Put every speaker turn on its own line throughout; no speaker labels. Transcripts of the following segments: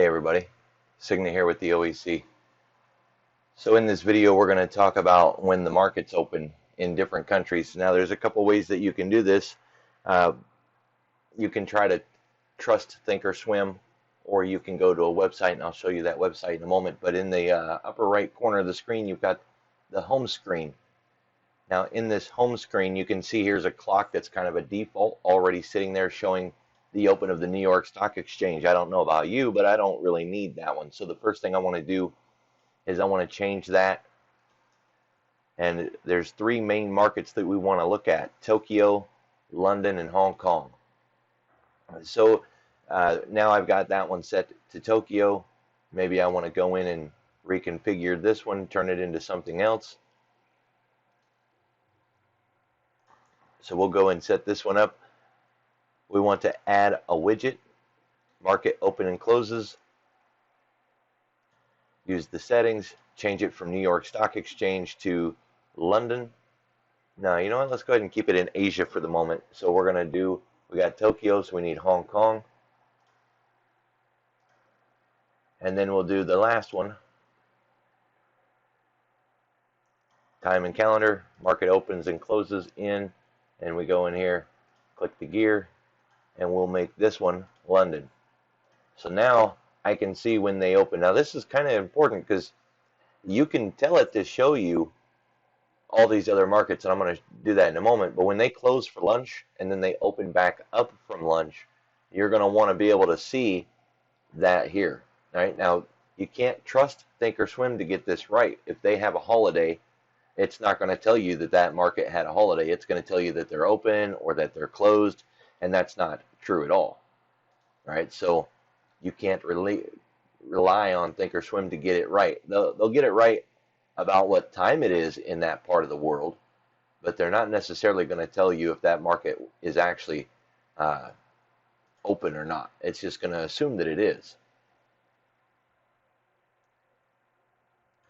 Hey everybody, Signa here with the OEC. So in this video we're going to talk about when the markets open in different countries. Now there's a couple ways that you can do this. Uh, you can try to trust Thinkorswim, or you can go to a website, and I'll show you that website in a moment. But in the upper right corner of the screen you've got the home screen. Now in this home screen you can see here's a clock that's kind of a default already sitting there showing the open of the New York Stock Exchange. I don't know about you, but I don't really need that one. So the first thing I want to do is I want to change that. And there's three main markets that we want to look at: Tokyo, London, and Hong Kong. So now I've got that one set to Tokyo. Maybe I want to go in and reconfigure this one, turn it into something else. So we'll go and set this one up. We want to add a widget, market open and closes. Use the settings, change it from New York Stock Exchange to London. Now, you know what? Let's go ahead and keep it in Asia for the moment. So we're going to do, we got Tokyo, so we need Hong Kong. And then we'll do the last one. Time and calendar, market opens and closes in. And we go in here, click the gear, and we'll make this one London. So now I can see when they open. Now this is kind of important because you can tell it to show you all these other markets, and I'm going to do that in a moment. But when they close for lunch and then they open back up from lunch, you're going to want to be able to see that here. All right, now you can't trust Thinkorswim to get this right. If they have a holiday, it's not going to tell you that that market had a holiday. It's going to tell you that they're open or that they're closed, and that's not true at all. All right, so you can't rely on Thinkorswim to get it right. They'll get it right about what time it is in that part of the world, but they're not necessarily going to tell you if that market is actually open or not. It's just going to assume that it is.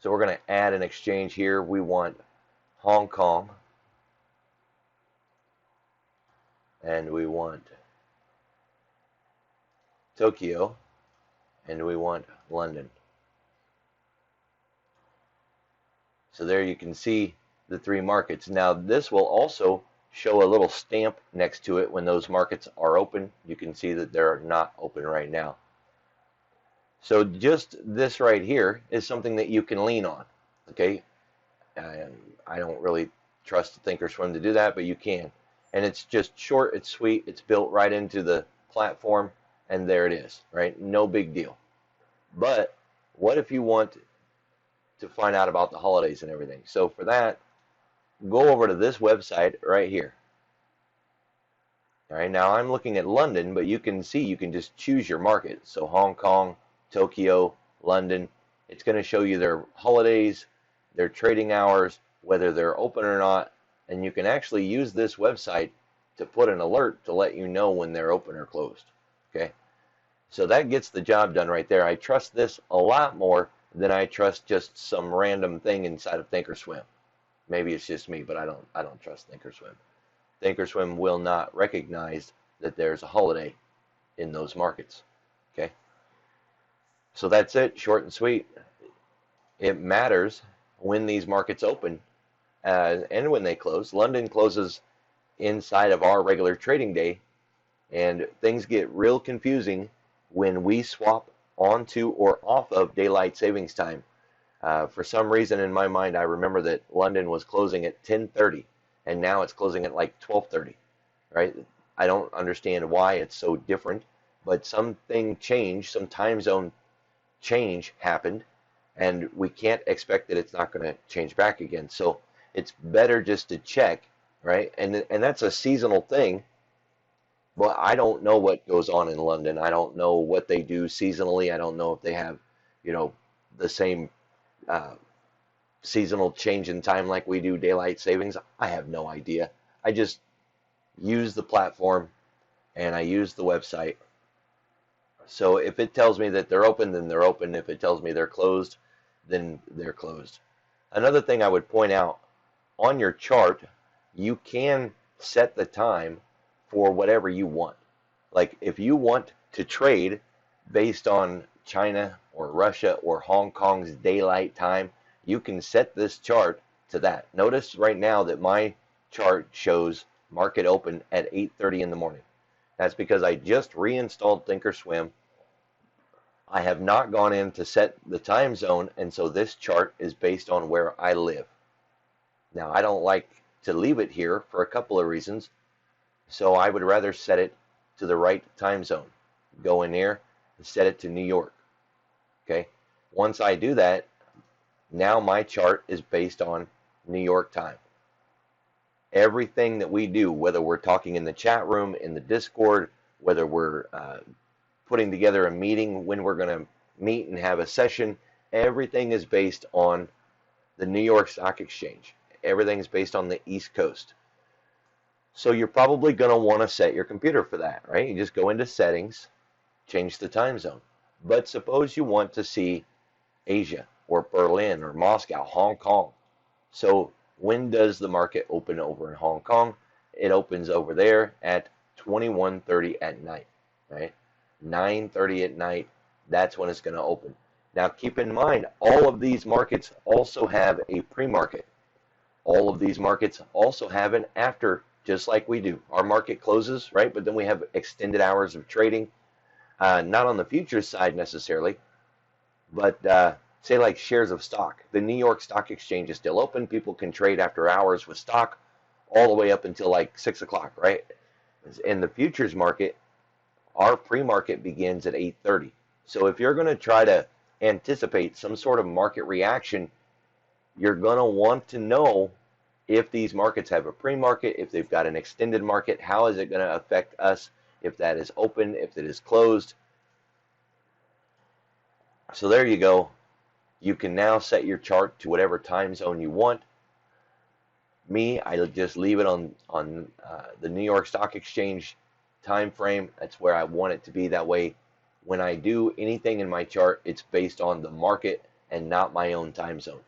So we're going to add an exchange here. We want Hong Kong, and we want Tokyo, and we want London. So there you can see the three markets. Now this will also show a little stamp next to it when those markets are open. You can see that they're not open right now. So just this right here is something that you can lean on, okay? And I don't really trust Thinkorswim to do that, but you can. And it's just short, it's sweet, it's built right into the platform, and there it is, right? No big deal. But what if you want to find out about the holidays and everything? So for that, go over to this website right here. All right, now I'm looking at London, but you can see you can just choose your market. So Hong Kong, Tokyo, London, it's going to show you their holidays, their trading hours, whether they're open or not, and you can actually use this website to put an alert to let you know when they're open or closed. Okay, so that gets the job done right there. I trust this a lot more than I trust just some random thing inside of Thinkorswim. Maybe it's just me, but I don't trust Thinkorswim. Thinkorswim will not recognize that there's a holiday in those markets. Okay, so that's it, short and sweet. It matters when these markets open and when they close. London closes inside of our regular trading day, and things get real confusing when we swap onto or off of daylight savings time. For some reason in my mind, I remember that London was closing at 10:30, and now it's closing at like 12:30, right? I don't understand why it's so different, but something changed, some time zone change happened, and we can't expect that it's not going to change back again. So it's better just to check, right? And that's a seasonal thing. Well, I don't know what goes on in London. I don't know what they do seasonally. I don't know if they have, the same seasonal change in time like we do daylight savings. I have no idea. I just use the platform and I use the website. So if it tells me that they're open, then they're open. If it tells me they're closed, then they're closed. Another thing I would point out, on your chart, you can set the time for whatever you want. Like if you want to trade based on China or Russia or Hong Kong's daylight time, you can set this chart to that. Notice right now that my chart shows market open at 8:30 in the morning. That's because I just reinstalled Thinkorswim. I have not gone in to set the time zone, and so this chart is based on where I live. Now, I don't like to leave it here for a couple of reasons, so I would rather set it to the right time zone. Go in there and set it to New York. Okay, once I do that, now my chart is based on New York time. Everything that we do, whether we're talking in the chat room, in the Discord, whether we're putting together a meeting, when we're going to meet and have a session, everything is based on the New York Stock Exchange. Everything is based on the East Coast. So you're probably going to want to set your computer for that, right? You just go into settings, change the time zone. But suppose you want to see Asia or Berlin or Moscow, Hong Kong. So when does the market open over in Hong Kong? It opens over there at 21:30 at night, right? 9:30 at night, that's when it's going to open. Now keep in mind, all of these markets also have a pre-market. All of these markets also have an after, just like we do. Our market closes, right? But then we have extended hours of trading. Not on the futures side necessarily, but say like shares of stock. The New York Stock Exchange is still open. People can trade after hours with stock all the way up until like 6 o'clock, right? In the futures market, our pre-market begins at 8:30. So if you're going to try to anticipate some sort of market reaction, you're going to want to know if these markets have a pre-market, if they've got an extended market, how is it going to affect us, if that is open, if it is closed. So there you go. You can now set your chart to whatever time zone you want. Me, I just leave it on the New York Stock Exchange time frame. That's where I want it to be. That way, when I do anything in my chart, it's based on the market and not my own time zone.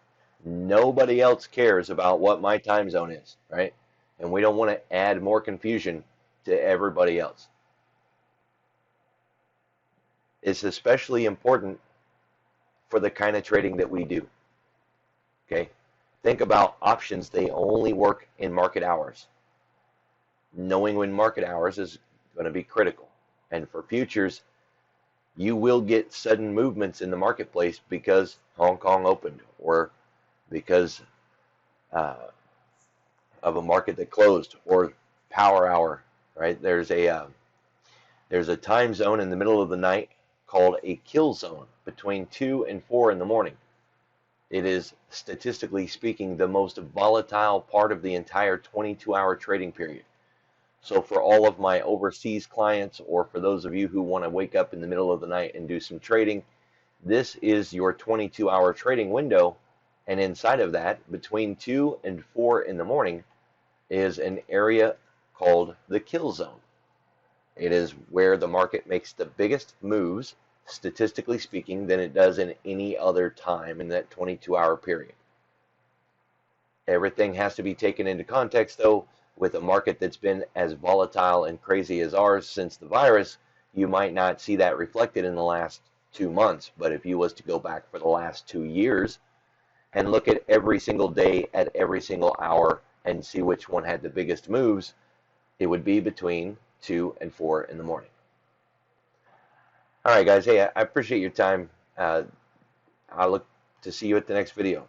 Nobody else cares about what my time zone is, right? And we don't want to add more confusion to everybody else. It's especially important for the kind of trading that we do. Okay? Think about options. They only work in market hours. Knowing when market hours is going to be critical. And for futures, you will get sudden movements in the marketplace because Hong Kong opened or because of a market that closed or power hour, right? There's a time zone in the middle of the night called a kill zone between 2 and 4 in the morning. It is, statistically speaking, the most volatile part of the entire 22-hour trading period. So for all of my overseas clients, or for those of you who want to wake up in the middle of the night and do some trading, this is your 22-hour trading window. And inside of that, between 2 and 4 in the morning, is an area called the kill zone. It is where the market makes the biggest moves, statistically speaking, than it does in any other time in that 22-hour period. Everything has to be taken into context, though. With a market that's been as volatile and crazy as ours since the virus, you might not see that reflected in the last 2 months. But if you was to go back for the last 2 years and look at every single day at every single hour and see which one had the biggest moves, it would be between 2 and 4 in the morning. All right, guys. Hey, I appreciate your time. I look to see you at the next video.